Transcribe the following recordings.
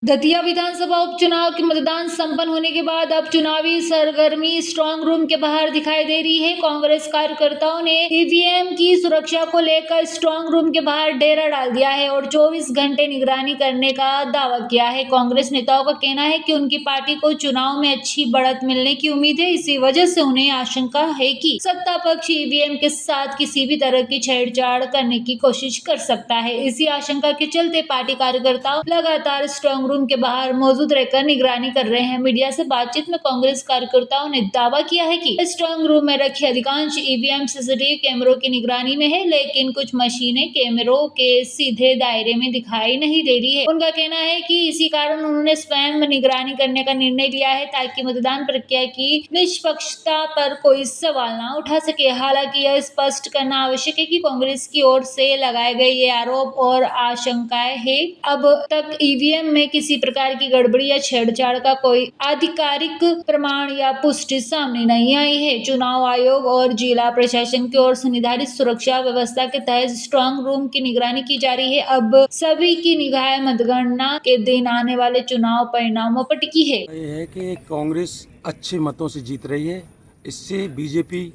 दतिया विधानसभा उपचुनाव के मतदान संपन्न होने के बाद अब चुनावी सरगर्मी स्ट्रांग रूम के बाहर दिखाई दे रही है। कांग्रेस कार्यकर्ताओं ने ईवीएम की सुरक्षा को लेकर स्ट्रांग रूम के बाहर डेरा डाल दिया है और 24 घंटे निगरानी करने का दावा किया है। कांग्रेस नेताओं का कहना है कि उनकी पार्टी को चुनाव में अच्छी बढ़त मिलने की उम्मीद है। इसी वजह से उन्हें आशंका है कि सत्ता पक्ष ईवीएम के साथ किसी भी तरह की छेड़छाड़ करने की कोशिश कर सकता है। इसी आशंका के चलते पार्टी कार्यकर्ता लगातार स्ट्रांग रूम के बाहर मौजूद रहकर निगरानी कर रहे हैं। मीडिया से बातचीत में कांग्रेस कार्यकर्ताओं ने दावा किया है कि स्ट्रांग रूम में रखे अधिकांश ईवीएम सीसीटीवी कैमरों की निगरानी में है, लेकिन कुछ मशीनें कैमरों के सीधे दायरे में दिखाई नहीं दे रही है। उनका कहना है कि इसी कारण उन्होंने स्वयं निगरानी करने का निर्णय लिया है ताकि मतदान प्रक्रिया की निष्पक्षता पर कोई सवाल न उठा सके। हालांकि यह स्पष्ट करना आवश्यक है कि कांग्रेस की ओर से लगाए गए ये आरोप और आशंकाएं हैं। अब तक ईवीएम में किसी प्रकार की गड़बड़ी या छेड़छाड़ का कोई आधिकारिक प्रमाण या पुष्टि सामने नहीं आई है। चुनाव आयोग और जिला प्रशासन की ओर से निर्धारित सुरक्षा व्यवस्था के तहत स्ट्रांग रूम की निगरानी की जा रही है। अब सभी की निगाह मतगणना के दिन आने वाले चुनाव परिणामों पर टिकी है। ये है कि कांग्रेस अच्छे मतों से जीत रही है, इससे बीजेपी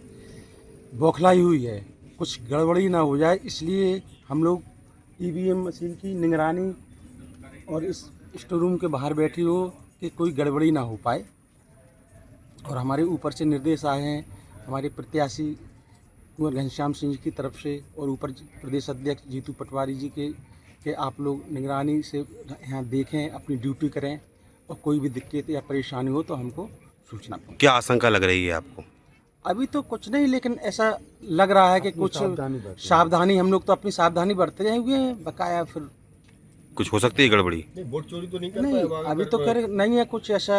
बौखलाई हुई है, कुछ गड़बड़ी ना हो जाए, इसलिए हम लोग ईवीएम मशीन की निगरानी और इस स्टोर रूम के बाहर बैठी हो कि कोई गड़बड़ी ना हो पाए। और हमारे ऊपर से निर्देश आए हैं हमारे प्रत्याशी कुंवर घनश्याम सिंह जी की तरफ से और ऊपर प्रदेश अध्यक्ष जीतू पटवारी जी के आप लोग निगरानी से यहाँ देखें, अपनी ड्यूटी करें और कोई भी दिक्कत या परेशानी हो तो हमको सूचना दें। क्या आशंका लग रही है आपको? अभी तो कुछ नहीं, लेकिन ऐसा लग रहा है कि कुछ सावधानी हम लोग तो अपनी सावधानी बरते रहे हुए हैं, बकाया फिर कुछ हो सकती है गड़बड़ी? नहीं, वोट चोरी तो नहीं कर नहीं, पाए अभी तो कर नहीं है, कुछ ऐसा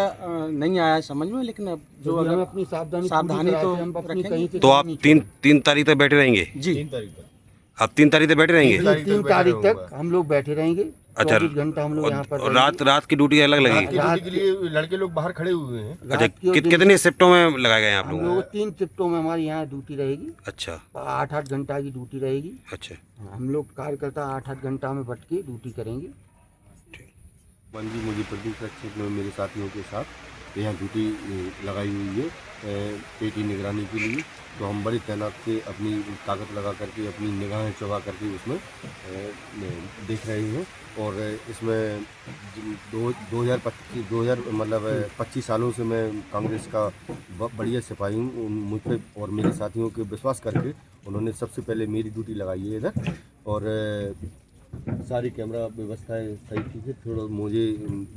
नहीं आया है समझ में, लेकिन अब जो अगर अपनी सावधानी तो रखेंगे। तो आप तीन तारीख तक बैठे रहेंगे? जी 3 तारीख तक। आप 3 तारीख तक बैठे रहेंगे? 3 तारीख तक हम लोग बैठे रहेंगे। अच्छा, 24 घंटा हम लोग यहाँ पर और रात की ड्यूटी अलग लगेगी? रात के लिए लड़के लोग बाहर खड़े हुए हैं। अच्छा, कितने शिफ्टों में लगाए गए हैं आप हम लोगों? लोग 3 शिफ्टों में हमारी यहाँ ड्यूटी रहेगी। अच्छा 8-8 घंटा की ड्यूटी रहेगी। अच्छा, हम लोग कार्यकर्ता 8-8 घंटा में बैठ के ड्यूटी करेंगे। जी मुझे प्रदीप क्षेत्र में मेरे साथियों के साथ यहाँ ड्यूटी लगाई हुई है पेटी निगरानी के लिए। तो हम बड़ी तैनात से अपनी ताकत लगा करके, अपनी निगाहें चुका करके उसमें देख रहे हैं। और इसमें 25 सालों से मैं कांग्रेस का बढ़िया सिपाही हूँ। मुझ पर और मेरे साथियों के विश्वास करके उन्होंने सबसे पहले मेरी ड्यूटी लगाई है इधर। और सारी कैमरा व्यवस्थाएं सही थी। फिर थोड़ा मुझे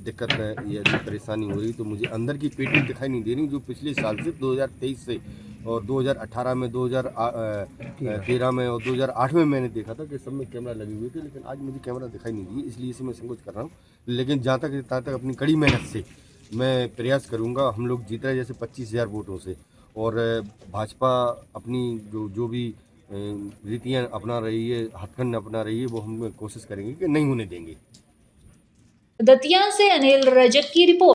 दिक्कत है या परेशानी हो रही, तो मुझे अंदर की पेटी दिखाई नहीं दे रही जो पिछले साल से 2023 से और 2018 में, 2013 में और 2008 में मैंने देखा था कि सब में कैमरा लगे हुए थे, लेकिन आज मुझे कैमरा दिखाई नहीं दी, इसलिए इसे मैं संकोच कर रहा हूँ। लेकिन जहाँ तक अपनी कड़ी मेहनत से मैं प्रयास करूँगा। हम लोग जीत रहे जैसे 25,000 वोटों से, और भाजपा अपनी जो भी रीतियाँ अपना रही है, हथकंड अपना रही है, वो हम कोशिश करेंगे कि नहीं होने देंगे। दतिया से अनिल रजक की रिपोर्ट।